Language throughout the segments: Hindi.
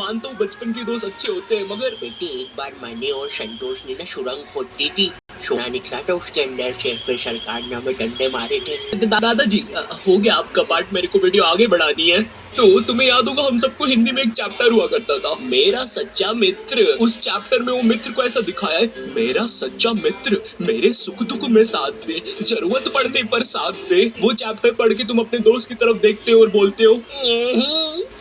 मानता हूँ बचपन के दोस्त अच्छे होते हैं, मगर बेटे एक बार मैंने और संतोष ने ना सुरंग खोदी थी, सोना निकला था उसके अंदर से, फिर सरकार ने हमें डंडे मारे थे। दादाजी हो गया आपका पार्ट, मेरे को वीडियो आगे बढ़ानी है। तो तुम्हें याद होगा हम सबको हिंदी में एक चैप्टर हुआ करता था, मेरा सच्चा मित्र। उस चैप्टर में वो मित्र को ऐसा दिखाया है, मेरा सच्चा मित्र मेरे सुख दुख में साथ दे, जरूरत पड़ने पर साथ दे। वो चैप्टर पढ़ के तुम अपने दोस्त की तरफ देखते हो और बोलते हो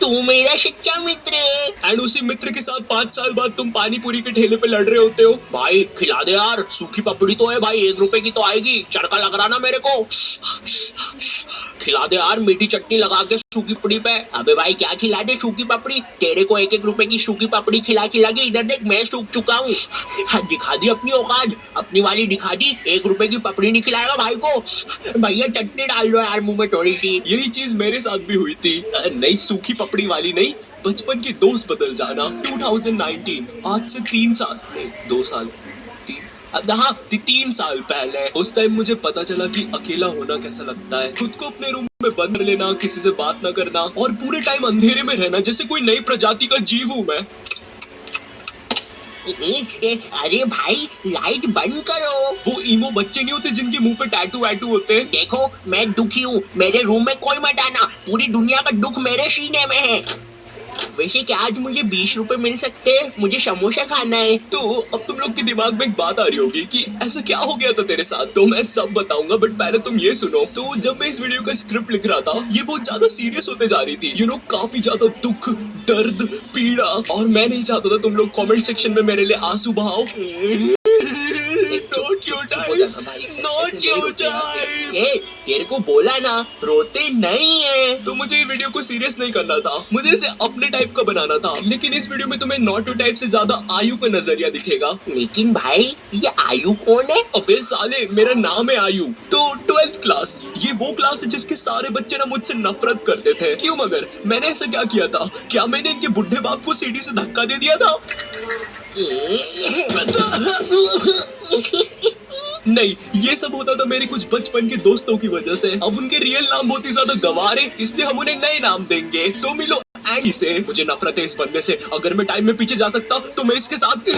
तू मेरा सच्चा मित्र है। एंड उसी मित्र के साथ 5 साल बाद तुम पानी पूरी के ठेले पे लड़ रहे होते हो, भाई खिला दे यार, सूखी पपड़ी तो है भाई, 1 रुपए की तो आएगी, चरका लग रहा ना मेरे को, खिला दे यार मीठी चटनी लगा के सूखी पपड़ी पे। अबे भाई क्या खिला दे सूखी पपड़ी, तेरे को 1-1 रुपए की सूखी पपड़ी खिला खिला के इधर देख मैं सूख चुका हूँ। हाँ, दिखा दी अपनी औकात, अपनी वाली दिखा दी, 1 रुपए की पपड़ी नहीं खिलाएगा भाई को, भैया चटनी डाल दो यार मुंह में थोड़ी सी। यही चीज मेरे साथ भी हुई थी, नहीं सूखी पपड़ी वाली नहीं, बचपन के दोस्त बदल जाना। 2019 आज से 3 साल नहीं 2 साल 3 साल पहले, उस टाइम मुझे पता चला कि अकेला होना कैसा लगता है। खुद को अपने रूम में बंद कर लेना, किसी से बात ना करना और पूरे टाइम अंधेरे में रहना, जैसे कोई नई प्रजाति का जीव हूँ मैं। अरे भाई लाइट बंद करो। वो ईमो बच्चे नहीं होते जिनके मुंह पे टैटू वैटू होते हैं। देखो मैं दुखी हूँ, मेरे रूम में कोई मत आना, पूरी दुनिया का दुख मेरे सीने में है। वैसे क्या आज मुझे 20 रुपए मिल सकते हैं, मुझे समोसा खाना है। तो अब तुम लोग के दिमाग में एक बात आ रही होगी कि ऐसा क्या हो गया था तेरे साथ, तो मैं सब बताऊंगा, बट पहले तुम ये सुनो। तो जब मैं इस वीडियो का स्क्रिप्ट लिख रहा था, ये बहुत ज्यादा सीरियस होते जा रही थी, काफी ज्यादा दुख, दर्द, पीड़ा, और मैं नहीं चाहता था तुम लोग कमेंट सेक्शन में मेरे लिए आंसू बहाओ। तेरे को बोला ना रोते नहीं है, तो मुझे ये वीडियो को सीरियस नहीं करना था, मुझे इसे अपने टाइप का बनाना था। लेकिन इस वीडियो में तुम्हें नॉटू टाइप से ज्यादा आयु का नजरिया दिखेगा। लेकिन भाई ये आयु कौन है? अबे साले मेरा नाम है आयु। तो 12th क्लास, ये वो क्लास है जिसके सारे बच्चे ना मुझसे नफरत करते थे। क्यों मगर मैंने ऐसा क्या किया था? क्या मैंने इनके बुढ़े बाप को सीढ़ी से धक्का दे दिया था? नहीं, ये सब होता था मेरे कुछ बचपन के दोस्तों की वजह से। अब उनके रियल नाम बहुत ही ज्यादा गंवार है, इसलिए हम उन्हें नए नाम देंगे। तो मिलो एंडी से। मुझे नफरत है इस बंदे से, अगर मैं टाइम में पीछे जा सकता तो मैं इसके साथ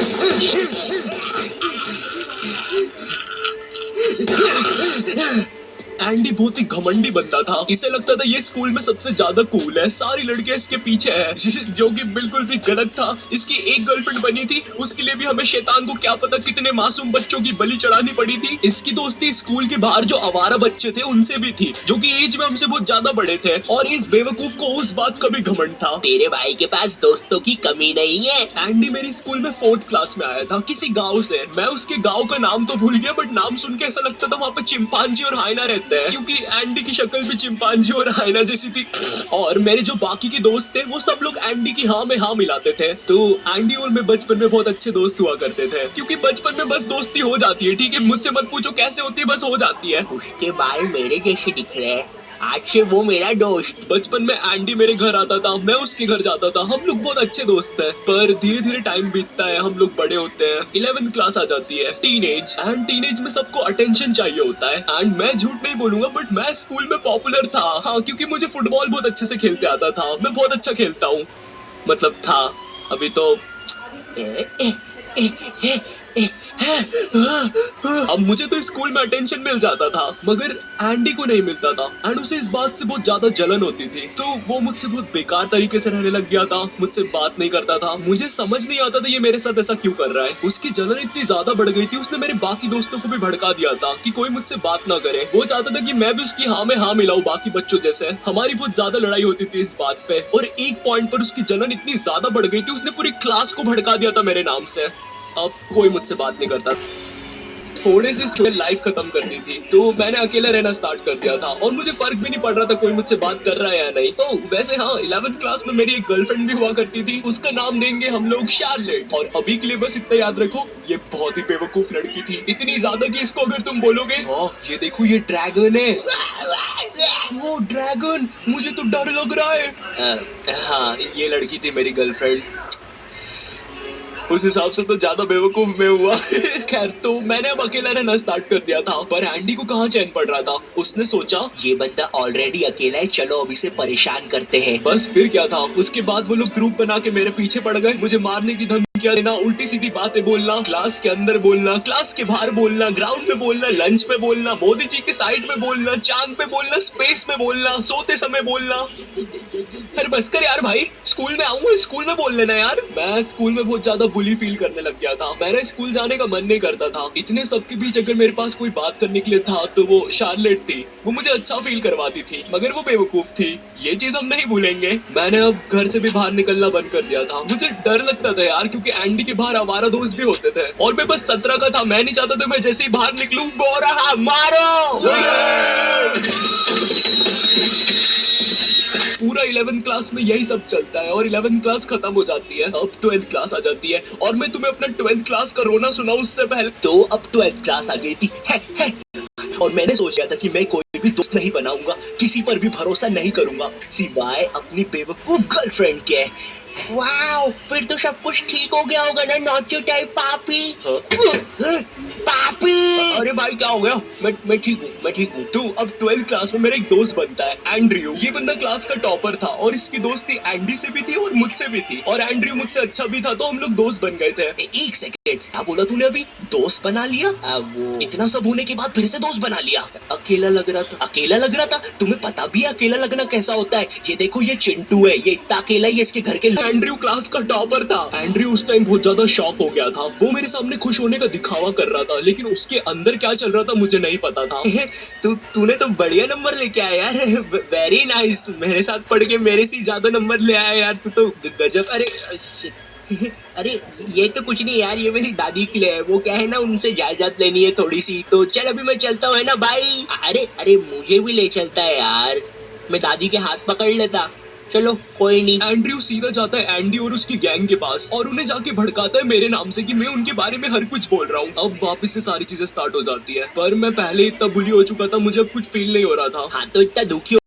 एंडी बहुत ही घमंडी बंदा था, इसे लगता था ये स्कूल में सबसे ज्यादा कूल है, सारी लड़कियां इसके पीछे है, जो कि बिल्कुल भी गलत था। इसकी एक गर्लफ्रेंड बनी थी, उसके लिए भी हमें शैतान को क्या पता कितने मासूम बच्चों की बलि चढ़ानी पड़ी थी। इसकी दोस्ती स्कूल के बाहर जो आवारा बच्चे थे उनसे भी थी, जो कि एज में हमसे बहुत ज्यादा बड़े थे, और इस बेवकूफ को उस बात का भी घमंड था। तेरे भाई के पास दोस्तों की कमी नहीं है। एंडी मेरी स्कूल में 4th क्लास में आया था, किसी गाँव से। मैं उसके गाँव का नाम तो भूल गया, बट नाम सुन के ऐसा लगता था वहाँ पे चिंपांजी और हाइना रहते हैं, क्योंकि एंडी की शक्ल भी चिंपांजी और हाइना जैसी थी। और मेरे जो बाकी के दोस्त थे वो सब लोग एंडी की हाँ में हाँ मिलाते थे। तो एंडी और मैं बचपन में बहुत अच्छे दोस्त हुआ करते थे, क्योंकि बचपन में बस दोस्ती हो जाती है, ठीक है, मुझसे मत पूछो कैसे होती है, बस हो जाती है। उसके बाल मेरे जैसे दिख रहे हैं, आज से वो मेरा दोस्त। बचपन में एंडी मेरे घर आता था, मैं उसके घर जाता था, हम लोग बहुत अच्छे दोस्त हैं। पर धीरे धीरे टाइम बीतता है, हम लोग बड़े होते हैं, 11th क्लास आ जाती है, टीनेज। एंड टीनेज में सबको अटेंशन चाहिए होता है। एंड मैं झूठ नहीं बोलूंगा, बट मैं स्कूल में पॉपुलर था, हाँ, क्योंकि मुझे फुटबॉल बहुत अच्छे से खेलते आता था। मैं बहुत अच्छा खेलता हूँ, मतलब था, अभी तो अब मुझे तो स्कूल में अटेंशन मिल जाता था, मगर एंडी को नहीं मिलता था। एंड उसे इस बात से बहुत ज्यादा जलन होती थी, तो वो मुझसे बहुत बेकार तरीके से रहने लग गया था, मुझसे बात नहीं करता था। मुझे समझ नहीं आता था ये मेरे साथ ऐसा क्यों कर रहा है। उसकी जलन इतनी ज्यादा बढ़ गई थी, उसने मेरे बाकी दोस्तों को भी भड़का दिया था कि कोई मुझसे बात ना करे। वो चाहता था कि मैं भी उसकी हाँ में हाँ मिलाऊं बाकी बच्चों जैसे। हमारी बहुत ज्यादा लड़ाई होती थी इस बात पे, और एक पॉइंट पर उसकी जलन इतनी ज्यादा बढ़ गई थी, उसने पूरी क्लास को भड़का दिया था मेरे नाम से। अब कोई मुझसे बात नहीं करता, थोड़े से लाइफ खत्म करनी थी, तो मैंने अकेला रहना स्टार्ट कर दिया था, और मुझे फर्क भी नहीं पड़ रहा था कोई मुझसे बात कर रहा है या नहीं। तो वैसे हाँ, 11th क्लास में मेरी एक गर्लफ्रेंड भी हुआ करती थी, उसका नाम देंगे हम लोग शार्लेट। और अभी के लिए बस इतना याद रखो, ये बहुत ही बेवकूफ लड़की थी, इतनी ज्यादा कि इसको अगर तुम बोलोगे ये देखो ये ड्रैगन है, वो ड्रैगन, मुझे तो डर लग रहा है। हाँ, ये लड़की थी मेरी गर्लफ्रेंड। उस हिसाब से तो ज्यादा बेवकूफ मैं हुआ। खैर, तो मैंने अब अकेला रहना स्टार्ट कर दिया था, पर एंडी को कहाँ चैन पड़ रहा था। उसने सोचा ये बंदा ऑलरेडी अकेला है, चलो अब इसे परेशान करते हैं। बस फिर क्या था, उसके बाद वो लोग ग्रुप बना के मेरे पीछे पड़ गए, मुझे मारने की धमकियां देना, उल्टी सीधी बातें बोलना, क्लास के अंदर बोलना, क्लास के बाहर बोलना, ग्राउंड में बोलना, लंच पे बोलना, मोदी जी के साइड में बोलना, चांद पे बोलना, स्पेस में बोलना, सोते समय बोलना। अरे बस कर यार भाई, स्कूल में आऊंगा, स्कूल में बोल लेना यार। मैं स्कूल में बहुत ज्यादा बुली फील करने लग गया था। मेरा स्कूल जाने का मन नहीं करता था। इतने सबके बीच अगर मेरे पास कोई बात करने के लिए था तो वो शार्लेट थी। वो मुझे अच्छा फील करवाती थी, मगर वो बेवकूफ थी। ये चीज हम नहीं भूलेंगे। मैंने अब घर से भी बाहर निकलना बंद कर दिया था। मुझे डर लगता था यार, क्योंकि एंडी के बाहर आवारा दोस्त भी होते थे और मैं बस 17 का था। मैं नहीं चाहता था मैं जैसे ही बाहर निकलूं बोरा मारो। पूरा 11th क्लास में यही सब चलता है और 11th क्लास खत्म हो जाती है, अब 12th क्लास आ जाती है। और मैं तुम्हें अपना 12th क्लास का रोना सुनाऊं उससे पहले। तो अब 12th क्लास आ गई थी और मैंने सोचा था कि मैं कोई भी दोस्त नहीं बनाऊंगा, किसी पर भी भरोसा नहीं करूंगा सिवाय अपनी बेवकूफ गर्लफ्रेंड के। वाओ, फिर तो सब कुछ ठीक हो गया होगा ना, नॉट योर टाइप पापी। पापी, अरे भाई क्या हो गया? मैं ठीक हूँ। तू अब 12th क्लास में मेरा एक दोस्त बनता है, एंड्रयू। ये बंदा क्लास का टॉपर था और इसकी दोस्ती एंडी से भी थी और मुझसे भी थी, और एंड्रयू मुझसे अच्छा भी था, तो हम लोग दोस्त बन गए थे। एक सेकेंड, क्या बोला तूने अभी? दोस्त बना लिया? वो इतना सब होने के बाद फिर से दोस्त बना लिया? अकेला लग रहा था। अकेला लग रहा था? तुम्हें पता भी है अकेला लगना कैसा होता है? ये देखो, ये चिंटू है, ये इतना अकेला ही है, इसके घर के। एंड्रयू क्लास का टॉपर था। एंड्रयू उस टाइम बहुत ज्यादा शॉक हो गया था। वो मेरे सामने खुश होने का दिखावा कर रहा था, लेकिन उसके अंदर क्या चल रहा था मुझे नहीं पता था। तूने तो बढ़िया नंबर लेके आया यार, वेरी नाइस। मेरे साथ पढ़ के मेरे से ज्यादा नंबर ले आया यार, तू तो गजब। अरे ये तो कुछ नहीं यार, ये मेरी दादी के लिए है। वो क्या है ना, उनसे जायदाद लेनी है थोड़ी सी, तो चल अभी मैं चलता हूँ, है ना भाई। अरे मुझे भी ले चलता है यार, मैं दादी के हाथ पकड़ लेता। चलो कोई नहीं। एंड्रयू सीधा जाता है एंडी और उसकी गैंग के पास और उन्हें जाके भड़काता है मेरे नाम से कि मैं उनके बारे में हर कुछ बोल रहा हूँ। अब वापस से सारी चीजें स्टार्ट हो जाती है, पर मैं पहले इतना बुली हो चुका था, मुझे अब कुछ फील नहीं हो रहा था। हाँ तो इतना दुखी